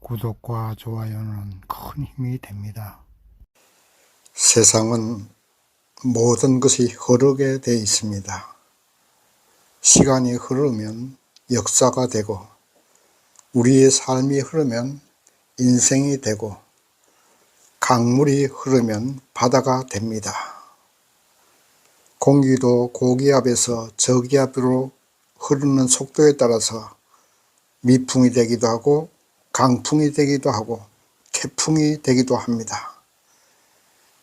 구독과 좋아요는 큰 힘이 됩니다. 세상은 모든 것이 흐르게 되어 있습니다. 시간이 흐르면 역사가 되고, 우리의 삶이 흐르면 인생이 되고, 강물이 흐르면 바다가 됩니다. 공기도 고기압에서 저기압으로 흐르는 속도에 따라서 미풍이 되기도 하고 강풍이 되기도 하고 태풍이 되기도 합니다.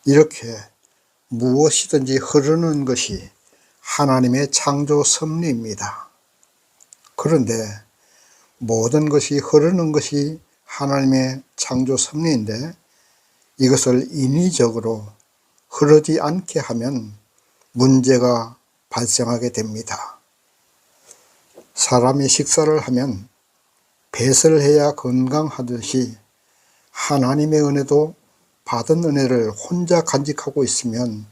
이렇게 무엇이든지 흐르는 것이 하나님의 창조 섭리입니다. 그런데 모든 것이 흐르는 것이 하나님의 창조 섭리인데, 이것을 인위적으로 흐르지 않게 하면 문제가 발생하게 됩니다. 사람이 식사를 하면 배설을 해야 건강하듯이 하나님의 은혜도 받은 은혜를 혼자 간직하고 있으면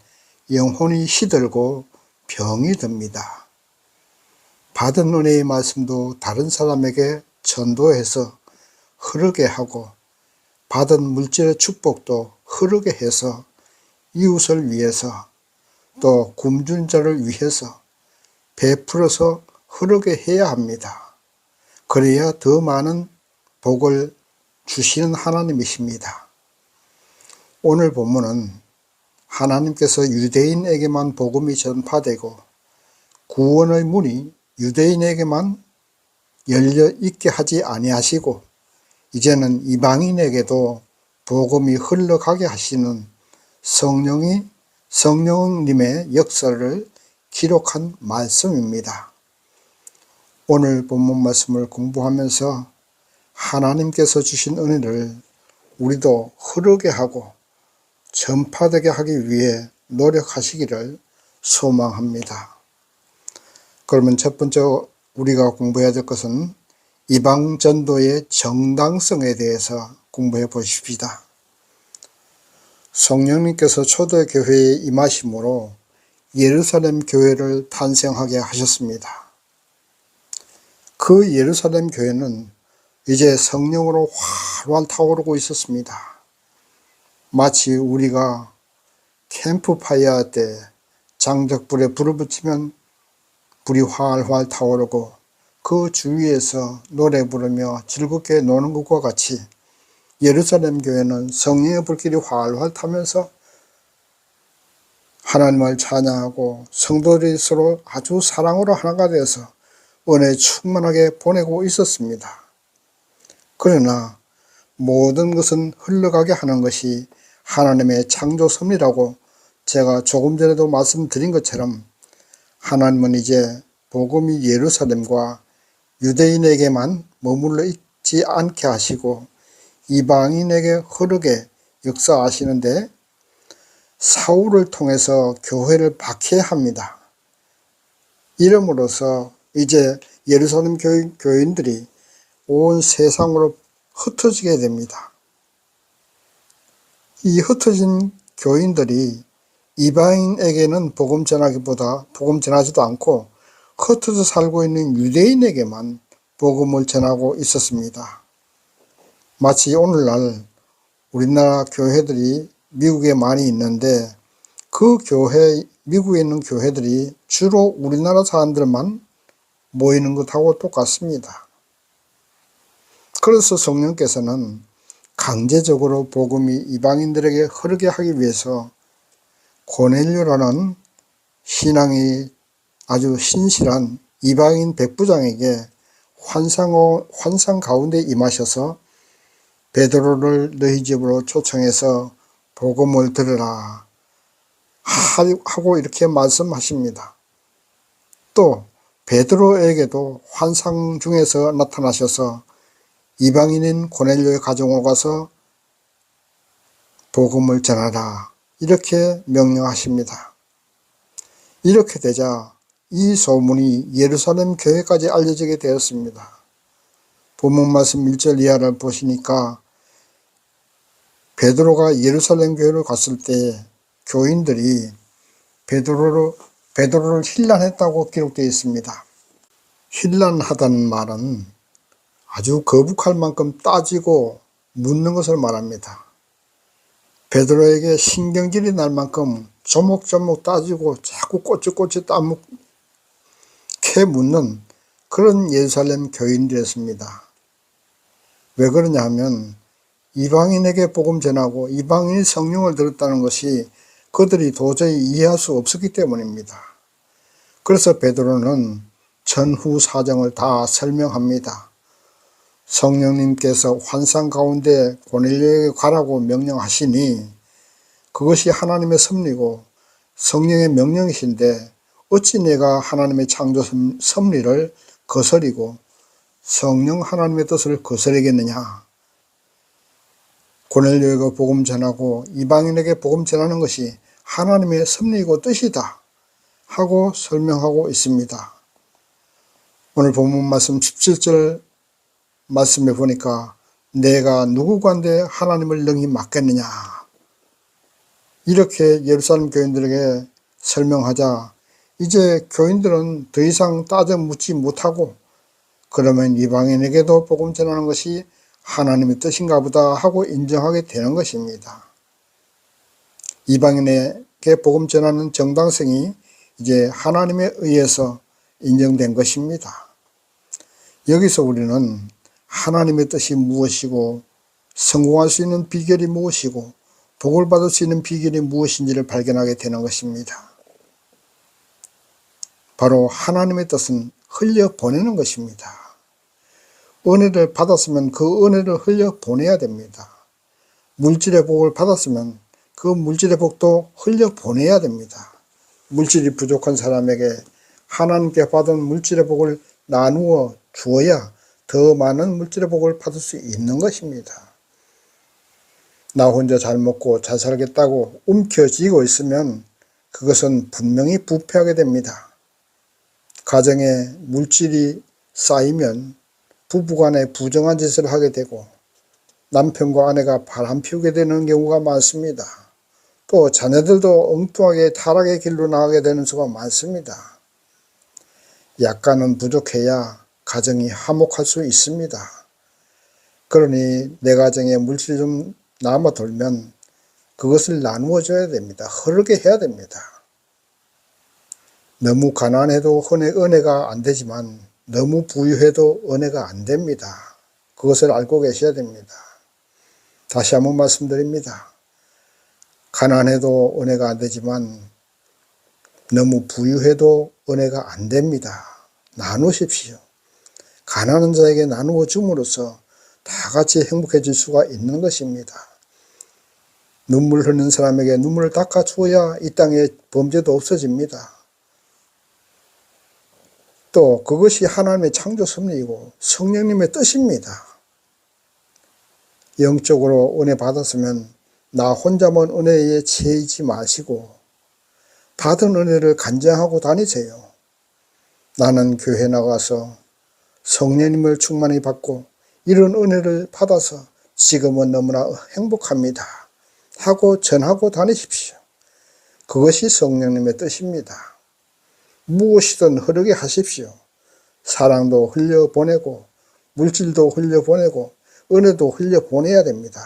영혼이 시들고 병이 듭니다. 받은 은혜의 말씀도 다른 사람에게 전도해서 흐르게 하고, 받은 물질의 축복도 흐르게 해서 이웃을 위해서 또 굶준 자를 위해서 베풀어서 흐르게 해야 합니다. 그래야 더 많은 복을 주시는 하나님이십니다. 오늘 본문은 하나님께서 유대인에게만 복음이 전파되고 구원의 문이 유대인에게만 열려 있게 하지 아니하시고, 이제는 이방인에게도 복음이 흘러가게 하시는 성령님의 역사를 기록한 말씀입니다. 오늘 본문 말씀을 공부하면서 하나님께서 주신 은혜를 우리도 흐르게 하고 전파되게 하기 위해 노력하시기를 소망합니다. 그러면 첫 번째 우리가 공부해야 될 것은 이방 전도의 정당성에 대해서 공부해 보십시다. 성령님께서 초대교회에 임하심으로 예루살렘 교회를 탄생하게 하셨습니다. 그 예루살렘 교회는 이제 성령으로 활활 타오르고 있었습니다. 마치 우리가 캠프파이어 때 장작불에 불을 붙이면 불이 활활 타오르고 그 주위에서 노래 부르며 즐겁게 노는 것과 같이, 예루살렘 교회는 성령의 불길이 활활 타면서 하나님을 찬양하고 성도들이 서로 아주 사랑으로 하나가 되어서 은혜 충만하게 보내고 있었습니다. 그러나 모든 것은 흘러가게 하는 것이 하나님의 창조 섭리라고 제가 조금 전에도 말씀드린 것처럼, 하나님은 이제 복음이 예루살렘과 유대인에게만 머물러 있지 않게 하시고 이방인에게 흐르게 역사하시는데, 사울을 통해서 교회를 박해합니다. 이름으로써 이제 예루살렘 교인들이 온 세상으로 흩어지게 됩니다. 이 흩어진 교인들이 이방인에게는 복음 전하기보다 복음 전하지도 않고 흩어져 살고 있는 유대인에게만 복음을 전하고 있었습니다. 마치 오늘날 우리나라 교회들이 미국에 많이 있는데, 그 미국에 있는 교회들이 주로 우리나라 사람들만 모이는 것하고 똑같습니다. 그래서 성령께서는 강제적으로 복음이 이방인들에게 흐르게 하기 위해서 고넬료라는 신앙이 아주 신실한 이방인 백부장에게 환상 가운데 임하셔서 베드로를 너희 집으로 초청해서 복음을 들으라 하고 이렇게 말씀하십니다. 또 베드로에게도 환상 중에서 나타나셔서 이방인인 고넬료의 가정으로 가서 복음을 전하라 이렇게 명령하십니다. 이렇게 되자 이 소문이 예루살렘 교회까지 알려지게 되었습니다. 본문 말씀 1절 이하를 보시니까, 베드로가 예루살렘 교회로 갔을 때 교인들이 베드로를 힐난했다고 기록되어 있습니다. 힐난하다는 말은 아주 거북할 만큼 따지고 묻는 것을 말합니다. 베드로에게 신경질이 날 만큼 조목조목 따지고 자꾸 꼬치꼬치 따묵게 묻는 그런 예루살렘 교인들이었습니다. 왜 그러냐 하면 이방인에게 복음 전하고 이방인이 성령을 들었다는 것이 그들이 도저히 이해할 수 없었기 때문입니다. 그래서 베드로는 전후 사정을 다 설명합니다. 성령님께서 환상 가운데 고넬료에게 가라고 명령하시니 그것이 하나님의 섭리고 성령의 명령이신데 어찌 내가 하나님의 창조 섭리를 거스리고 성령 하나님의 뜻을 거스르겠느냐. 고넬료에게 복음 전하고 이방인에게 복음 전하는 것이 하나님의 섭리이고 뜻이다 하고 설명하고 있습니다. 오늘 본문 말씀 17절 말씀에 보니까 내가 누구간데 하나님을 능히 맡겠느냐 이렇게 예루살렘 교인들에게 설명하자 이제 교인들은 더 이상 따져 묻지 못하고 그러면 이방인에게도 복음 전하는 것이 하나님의 뜻인가 보다 하고 인정하게 되는 것입니다. 이방인에게 복음 전하는 정당성이 이제 하나님에 의해서 인정된 것입니다. 여기서 우리는 하나님의 뜻이 무엇이고 성공할 수 있는 비결이 무엇이고 복을 받을 수 있는 비결이 무엇인지를 발견하게 되는 것입니다. 바로 하나님의 뜻은 흘려보내는 것입니다. 은혜를 받았으면 그 은혜를 흘려보내야 됩니다. 물질의 복을 받았으면 그 물질의 복도 흘려보내야 됩니다. 물질이 부족한 사람에게 하나님께 받은 물질의 복을 나누어 주어야 더 많은 물질의 복을 받을 수 있는 것입니다. 나 혼자 잘 먹고 잘 살겠다고 움켜쥐고 있으면 그것은 분명히 부패하게 됩니다. 가정에 물질이 쌓이면 부부간에 부정한 짓을 하게 되고 남편과 아내가 바람 피우게 되는 경우가 많습니다. 또 자녀들도 엉뚱하게 타락의 길로 나가게 되는 수가 많습니다. 약간은 부족해야 가정이 화목할 수 있습니다. 그러니 내 가정에 물질이 좀 남아 돌면 그것을 나누어 줘야 됩니다. 흐르게 해야 됩니다. 너무 가난해도 은혜가 안 되지만 너무 부유해도 은혜가 안 됩니다. 그것을 알고 계셔야 됩니다. 다시 한번 말씀드립니다. 가난해도 은혜가 안 되지만 너무 부유해도 은혜가 안 됩니다. 나누십시오. 가난한 자에게 나누어 줌으로써 다 같이 행복해질 수가 있는 것입니다. 눈물 흘리는 사람에게 눈물을 닦아 주어야 이 땅에 범죄도 없어집니다. 또 그것이 하나님의 창조 섭리이고 성령님의 뜻입니다. 영적으로 은혜 받았으면 나 혼자만 은혜에 채이지 마시고 받은 은혜를 간증하고 다니세요. 나는 교회 나가서 성령님을 충만히 받고 이런 은혜를 받아서 지금은 너무나 행복합니다 하고 전하고 다니십시오. 그것이 성령님의 뜻입니다. 무엇이든 흐르게 하십시오. 사랑도 흘려보내고 물질도 흘려보내고 은혜도 흘려보내야 됩니다.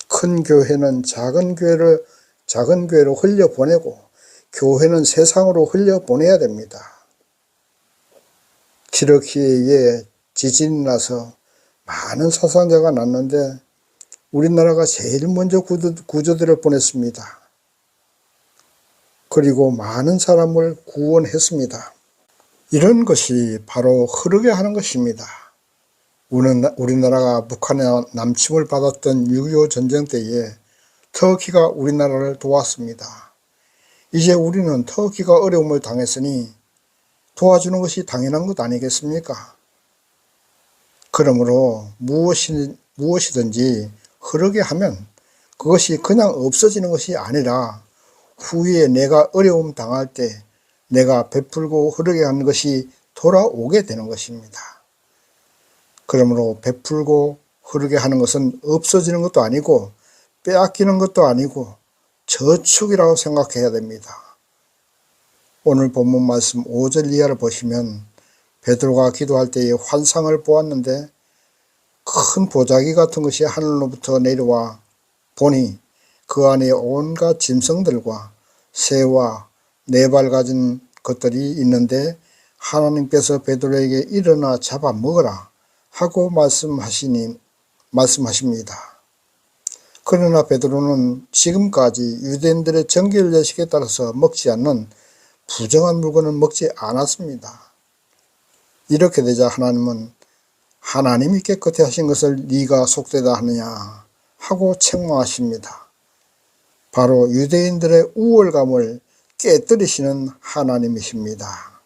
큰 교회는 작은 교회로 흘려보내고 교회는 세상으로 흘려보내야 됩니다. 키르키에 지진이 나서 많은 사상자가 났는데 우리나라가 제일 먼저 구조대를 보냈습니다. 그리고 많은 사람을 구원했습니다. 이런 것이 바로 흐르게 하는 것입니다. 우리나라가 북한의 남침을 받았던 6.25 전쟁 때에 터키가 우리나라를 도왔습니다. 이제 우리는 터키가 어려움을 당했으니 도와주는 것이 당연한 것 아니겠습니까? 그러므로 무엇이든지 흐르게 하면 그것이 그냥 없어지는 것이 아니라 후에 내가 어려움 당할 때 내가 베풀고 흐르게 하는 것이 돌아오게 되는 것입니다. 그러므로 베풀고 흐르게 하는 것은 없어지는 것도 아니고 빼앗기는 것도 아니고 저축이라고 생각해야 됩니다. 오늘 본문 말씀 5절 이하를 보시면 베드로가 기도할 때에 환상을 보았는데 큰 보자기 같은 것이 하늘로부터 내려와 보니 그 안에 온갖 짐승들과 새와 네 발 가진 것들이 있는데 하나님께서 베드로에게 일어나 잡아 먹어라 하고 말씀하십니다. 그러나 베드로는 지금까지 유대인들의 정결 예식에 따라서 먹지 않는 부정한 물건을 먹지 않았습니다. 이렇게 되자 하나님은 하나님이 깨끗해 하신 것을 네가 속되다 하느냐 하고 책망하십니다. 바로 유대인들의 우월감을 깨뜨리시는 하나님이십니다.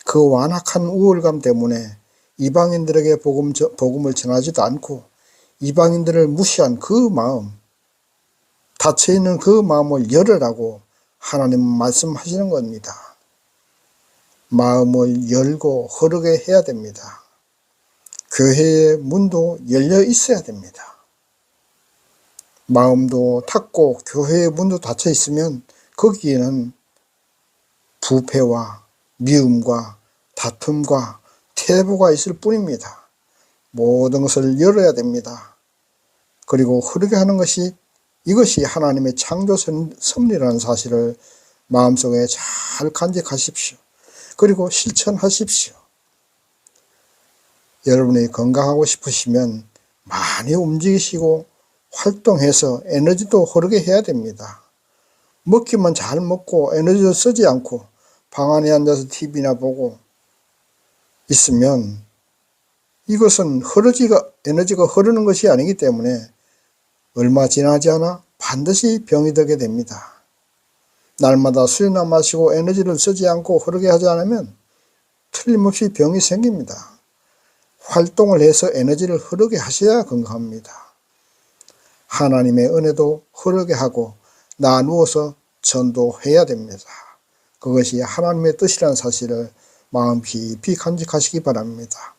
그 완악한 우월감 때문에 이방인들에게 복음을 전하지도 않고 이방인들을 무시한 그 마음, 닫혀있는 그 마음을 열으라고 하나님은 말씀하시는 겁니다. 마음을 열고 흐르게 해야 됩니다. 교회의 문도 열려 있어야 됩니다. 마음도 닫고 교회의 문도 닫혀 있으면 거기에는 부패와 미움과 다툼과 태보가 있을 뿐입니다. 모든 것을 열어야 됩니다. 그리고 흐르게 하는 이것이 하나님의 창조 섭리라는 사실을 마음속에 잘 간직하십시오. 그리고 실천하십시오. 여러분이 건강하고 싶으시면 많이 움직이시고 활동해서 에너지도 흐르게 해야 됩니다. 먹기만 잘 먹고 에너지도 쓰지 않고 방 안에 앉아서 TV나 보고 있으면 이것은 에너지가 흐르는 것이 아니기 때문에 얼마 지나지 않아 반드시 병이 들게 됩니다. 날마다 술이나 마시고 에너지를 쓰지 않고 흐르게 하지 않으면 틀림없이 병이 생깁니다. 활동을 해서 에너지를 흐르게 하셔야 건강합니다. 하나님의 은혜도 흐르게 하고 나누어서 전도해야 됩니다. 그것이 하나님의 뜻이라는 사실을 마음 깊이 간직하시기 바랍니다.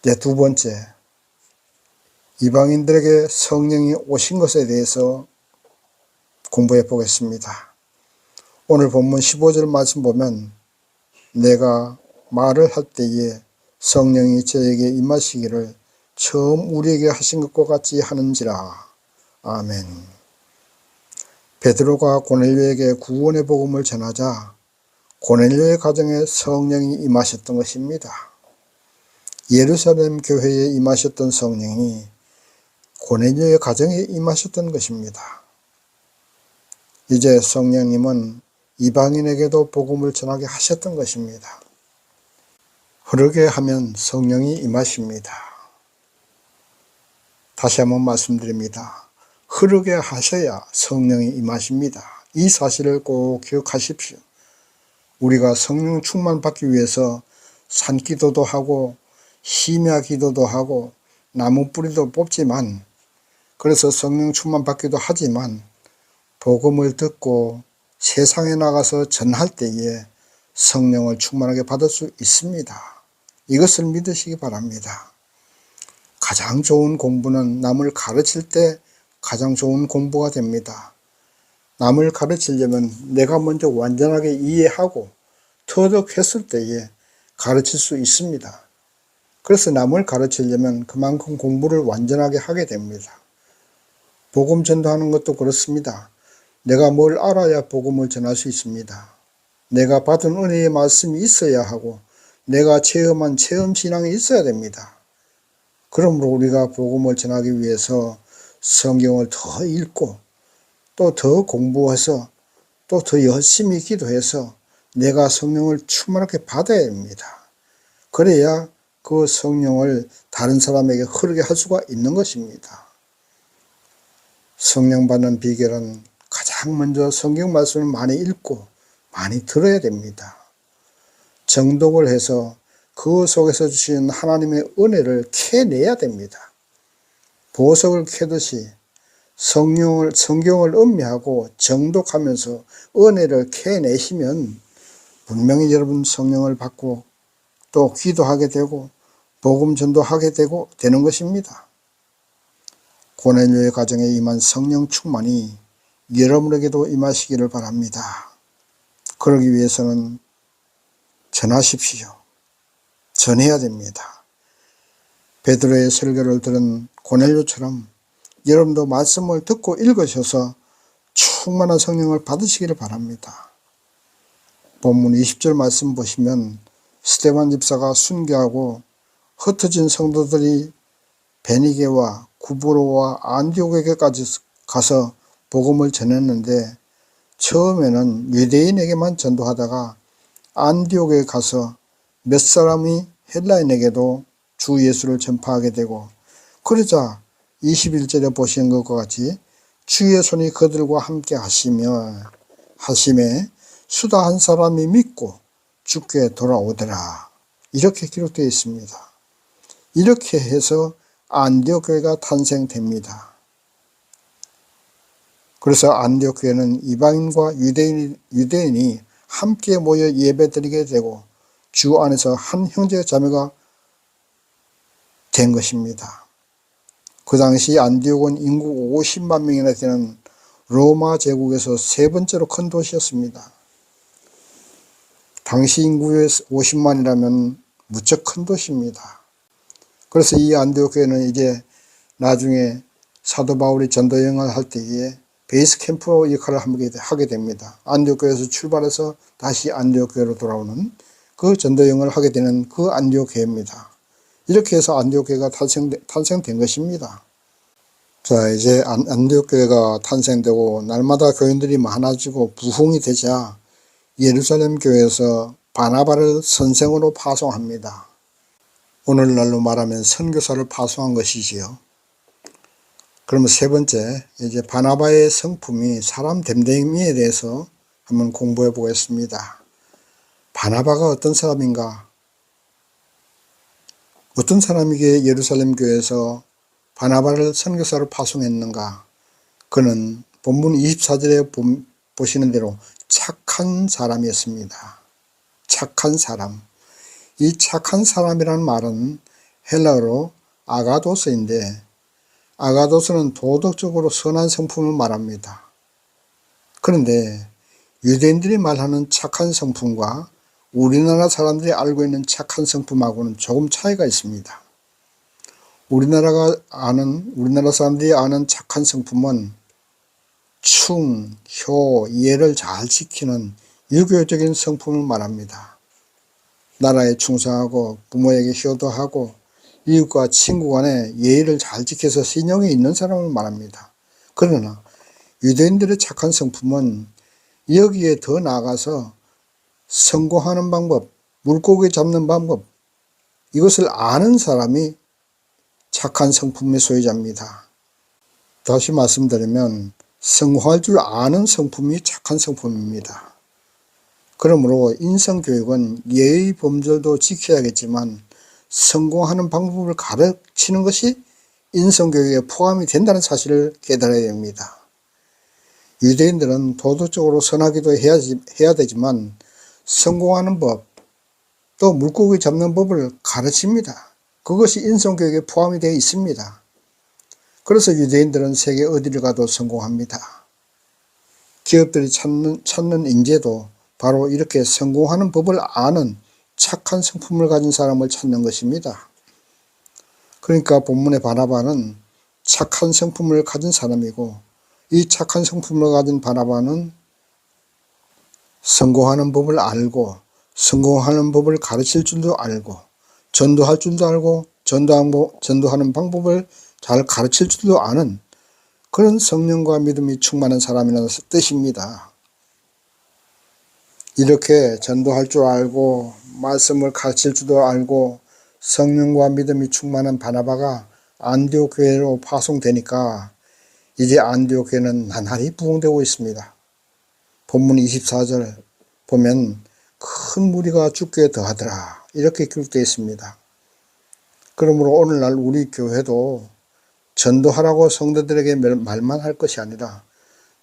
이제 두 번째, 이방인들에게 성령이 오신 것에 대해서 공부해 보겠습니다. 오늘 본문 15절 말씀 보면 내가 말을 할 때에 성령이 저에게 임하시기를 처음 우리에게 하신 것과 같이 하는지라. 아멘. 베드로가 고넬료에게 구원의 복음을 전하자 고넬료의 가정에 성령이 임하셨던 것입니다. 예루살렘 교회에 임하셨던 성령이 고넬료의 가정에 임하셨던 것입니다. 이제 성령님은 이방인에게도 복음을 전하게 하셨던 것입니다. 흐르게 하면 성령이 임하십니다. 다시 한번 말씀드립니다. 흐르게 하셔야 성령이 임하십니다. 이 사실을 꼭 기억하십시오. 우리가 성령 충만 받기 위해서 산기도도 하고 심야 기도도 하고 나무 뿌리도 뽑지만, 그래서 성령 충만 받기도 하지만 복음을 듣고 세상에 나가서 전할 때에 성령을 충만하게 받을 수 있습니다. 이것을 믿으시기 바랍니다. 가장 좋은 공부는 남을 가르칠 때 가장 좋은 공부가 됩니다. 남을 가르치려면 내가 먼저 완전하게 이해하고 터득했을 때에 가르칠 수 있습니다. 그래서 남을 가르치려면 그만큼 공부를 완전하게 하게 됩니다. 복음 전도하는 것도 그렇습니다. 내가 뭘 알아야 복음을 전할 수 있습니다. 내가 받은 은혜의 말씀이 있어야 하고 내가 체험한 체험신앙이 있어야 됩니다. 그러므로 우리가 복음을 전하기 위해서 성경을 더 읽고 또 더 공부해서 또 더 열심히 기도해서 내가 성령을 충만하게 받아야 합니다. 그래야 그 성령을 다른 사람에게 흐르게 할 수가 있는 것입니다. 성령 받는 비결은 가장 먼저 성경 말씀을 많이 읽고 많이 들어야 됩니다. 정독을 해서 그 속에서 주신 하나님의 은혜를 캐내야 됩니다. 보석을 캐듯이 성경을 음미하고 정독하면서 은혜를 캐내시면 분명히 여러분 성령을 받고 또 기도하게 되고 복음 전도하게 되는 것입니다. 고넬료의 가정에 임한 성령 충만이 여러분에게도 임하시기를 바랍니다. 그러기 위해서는 전하십시오. 전해야 됩니다. 베드로의 설교를 들은 고넬료처럼 여러분도 말씀을 듣고 읽으셔서 충만한 성령을 받으시기를 바랍니다. 본문 20절 말씀 보시면 스데반 집사가 순교하고 흩어진 성도들이 베니게와 구브로와 안디옥에게까지 가서 복음을 전했는데 처음에는 유대인에게만 전도하다가 안디옥에 가서 몇 사람이 헬라인에게도 주 예수를 전파하게 되고, 그러자 21절에 보시는 것과 같이 주의 손이 그들과 함께 하심에 수다 한 사람이 믿고 주께 돌아오더라, 이렇게 기록되어 있습니다. 이렇게 해서 안디옥 교회가 탄생됩니다. 그래서 안디옥 교회는 이방인과 유대인이 함께 모여 예배드리게 되고 주 안에서 한 형제 자매가 된 것입니다. 그 당시 안디옥은 인구 50만 명이나 되는 로마 제국에서 세 번째로 큰 도시였습니다. 당시 인구의 50만이라면 무척 큰 도시입니다. 그래서 이 안디옥 교회는 이제 나중에 사도 바울이 전도 여행을 할 때에 베이스 캠프 역할을 하게 됩니다. 안디옥 교회에서 출발해서 다시 안디옥 교회로 돌아오는 그 전도 여행을 하게 되는 그 안디옥 교회입니다. 이렇게 해서 안디옥 교회가 탄생된 것입니다. 자, 이제 안디옥 교회가 탄생되고 날마다 교인들이 많아지고 부흥이 되자 예루살렘 교회에서 바나바를 선생으로 파송합니다. 오늘날로 말하면 선교사를 파송한 것이지요. 그러면 세 번째, 이제 바나바의 성품이 사람 됨됨이에 대해서 한번 공부해 보겠습니다. 바나바가 어떤 사람인가? 어떤 사람에게 예루살렘 교회에서 바나바를 선교사로 파송했는가? 그는 본문 24절에 보시는 대로 착한 사람이었습니다. 착한 사람. 이 착한 사람이라는 말은 헬라어로 아가도스인데, 아가도스는 도덕적으로 선한 성품을 말합니다. 그런데 유대인들이 말하는 착한 성품과 우리나라 사람들이 알고 있는 착한 성품하고는 조금 차이가 있습니다. 우리나라 사람들이 아는 착한 성품은 충, 효, 예를 잘 지키는 유교적인 성품을 말합니다. 나라에 충성하고 부모에게 효도하고 이웃과 친구 간에 예의를 잘 지켜서 신용이 있는 사람을 말합니다. 그러나 유대인들의 착한 성품은 여기에 더 나아가서 성공하는 방법, 물고기 잡는 방법, 이것을 아는 사람이 착한 성품의 소유자입니다. 다시 말씀드리면 성공할 줄 아는 성품이 착한 성품입니다. 그러므로 인성교육은 예의 범절도 지켜야겠지만 성공하는 방법을 가르치는 것이 인성교육에 포함이 된다는 사실을 깨달아야 됩니다. 유대인들은 도덕적으로 선하기도 해야 되지만 성공하는 법, 또 물고기 잡는 법을 가르칩니다. 그것이 인성교육에 포함이 되어 있습니다. 그래서 유대인들은 세계 어디를 가도 성공합니다. 기업들이 찾는 인재도 바로 이렇게 성공하는 법을 아는 착한 성품을 가진 사람을 찾는 것입니다. 그러니까 본문의 바나바는 착한 성품을 가진 사람이고, 이 착한 성품을 가진 바나바는 성공하는 법을 알고 성공하는 법을 가르칠 줄도 알고 전도할 줄도 알고 전도하는 방법을 잘 가르칠 줄도 아는 그런 성령과 믿음이 충만한 사람이라는 뜻입니다. 이렇게 전도할 줄 알고 말씀을 가르칠 줄도 알고 성령과 믿음이 충만한 바나바가 안디옥 교회로 파송되니까 이제 안디옥 교회는 나날이 부흥되고 있습니다. 본문 24절 보면 큰 무리가 주께 더하더라, 이렇게 기록되어 있습니다. 그러므로 오늘날 우리 교회도 전도하라고 성도들에게 말만 할 것이 아니라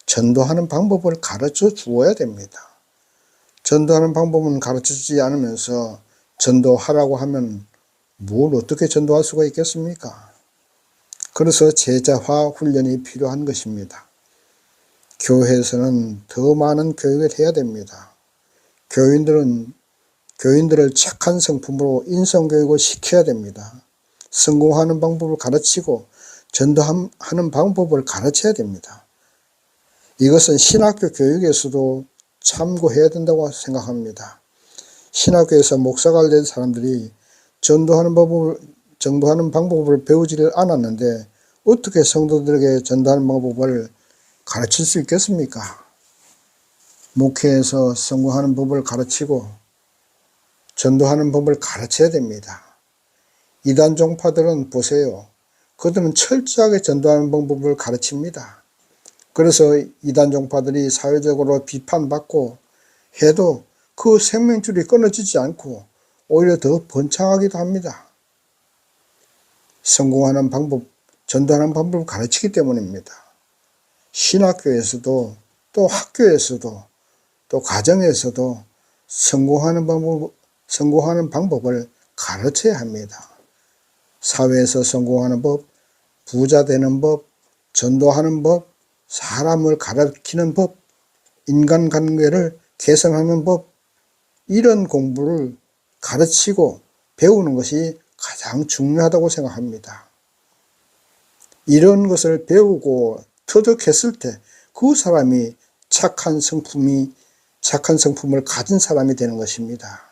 전도하는 방법을 가르쳐 주어야 됩니다. 전도하는 방법은 가르쳐 주지 않으면서 전도하라고 하면 뭘 어떻게 전도할 수가 있겠습니까? 그래서 제자화 훈련이 필요한 것입니다. 교회에서는 더 많은 교육을 해야 됩니다. 교인들은 교인들을 착한 성품으로 인성교육을 시켜야 됩니다. 성공하는 방법을 가르치고 전도하는 방법을 가르쳐야 됩니다. 이것은 신학교 교육에서도 참고해야 된다고 생각합니다. 신학교에서 목사가 된 사람들이 전도하는 방법을 배우지를 않았는데 어떻게 성도들에게 전도하는 방법을 가르칠 수 있겠습니까? 목회에서 성공하는 법을 가르치고 전도하는 법을 가르쳐야 됩니다. 이단 종파들은 보세요. 그들은 철저하게 전도하는 방법을 가르칩니다. 그래서 이단 종파들이 사회적으로 비판받고 해도 그 생명줄이 끊어지지 않고 오히려 더 번창하기도 합니다. 성공하는 방법, 전도하는 방법을 가르치기 때문입니다. 신학교에서도 또 학교에서도 또 가정에서도 성공하는 방법을 가르쳐야 합니다. 사회에서 성공하는 법, 부자 되는 법, 전도하는 법, 사람을 가르치는 법, 인간관계를 개선하는 법, 이런 공부를 가르치고 배우는 것이 가장 중요하다고 생각합니다. 이런 것을 배우고 터득했을 때 그 사람이 착한 성품을 가진 사람이 되는 것입니다.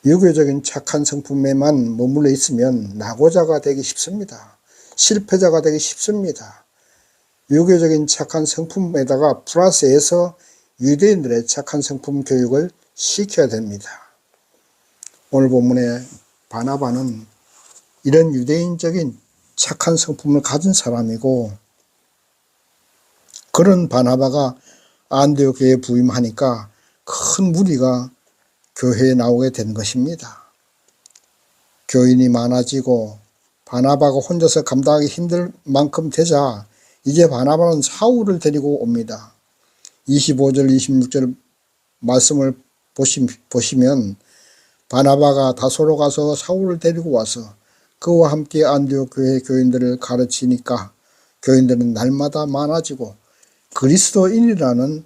유교적인 착한 성품에만 머물러 있으면 낙오자가 되기 쉽습니다. 실패자가 되기 쉽습니다. 유교적인 착한 성품에다가 플러스해서 유대인들의 착한 성품 교육을 시켜야 됩니다. 오늘 본문의 바나바는 이런 유대인적인 착한 성품을 가진 사람이고, 그런 바나바가 안디옥 교회에 부임하니까 큰 무리가 교회에 나오게 된 것입니다. 교인이 많아지고 바나바가 혼자서 감당하기 힘들 만큼 되자 이제 바나바는 사울을 데리고 옵니다. 25절 26절 말씀을 보시면 바나바가 다소로 가서 사울을 데리고 와서 그와 함께 안디옥 교회 교인들을 가르치니까 교인들은 날마다 많아지고 그리스도인이라는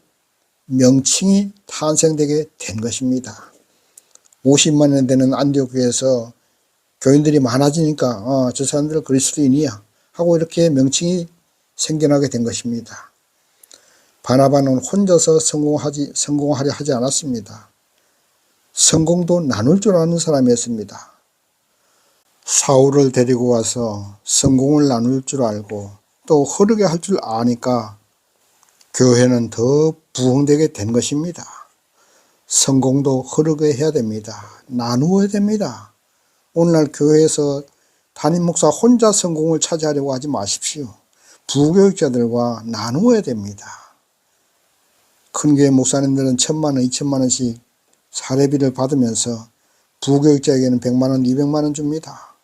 명칭이 탄생되게 된 것입니다. 50만 년 되는 안디옥 교회에서 교인들이 많아지니까 저 사람들 그리스도인이야 하고 이렇게 명칭이 생겨나게 된 것입니다. 바나바는 혼자서 성공하려 하지 않았습니다. 성공도 나눌 줄 아는 사람이었습니다. 사울을 데리고 와서 성공을 나눌 줄 알고 또 흐르게 할 줄 아니까 교회는 더 부흥되게 된 것입니다. 성공도 흐르게 해야 됩니다. 나누어야 됩니다. 오늘날 교회에서 담임 목사 혼자 성공을 차지하려고 하지 마십시오. 부교육자들과 나누어야 됩니다. 큰 교회 목사님들은 1,000만 원, 2,000만 원씩 사례비를 받으면서 부교육자에게는 100만 원, 200만 원 줍니다.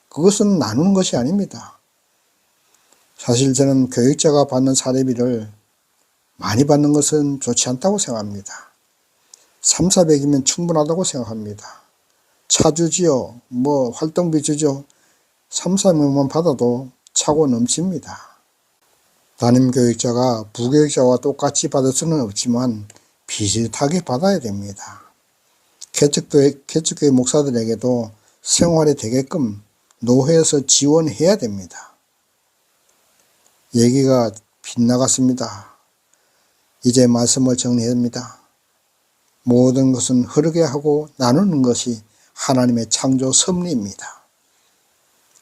그것은 나누는 것이 아닙니다. 사실 저는 교육자가 받는 사례비를 많이 받는 것은 좋지 않다고 생각합니다. 3, 400이면 충분하다고 생각합니다. 차 주지요, 활동비 주죠. 3, 400만 받아도 차고 넘칩니다. 담임교육자가 부교육자와 똑같이 받을 수는 없지만 비슷하게 받아야 됩니다. 개척교회 목사들에게도 생활이 되게끔 노회에서 지원해야 됩니다. 얘기가 빗나갔습니다. 이제 말씀을 정리합니다. 모든 것은 흐르게 하고 나누는 것이 하나님의 창조 섭리입니다.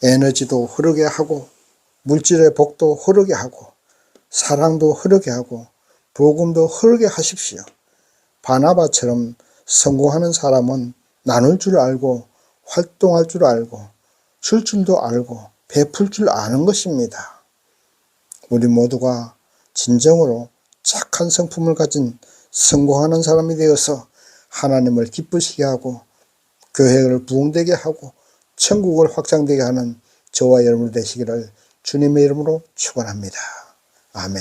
에너지도 흐르게 하고 물질의 복도 흐르게 하고 사랑도 흐르게 하고 복음도 흐르게 하십시오. 바나바처럼 성공하는 사람은 나눌 줄 알고 활동할 줄 알고 줄 줄도 알고 베풀 줄 아는 것입니다. 우리 모두가 진정으로 착한 성품을 가진 성공하는 사람이 되어서 하나님을 기쁘시게 하고 교회를 부흥되게 하고 천국을 확장되게 하는 저와 여러분 되시기를 주님의 이름으로 축원합니다. 아멘.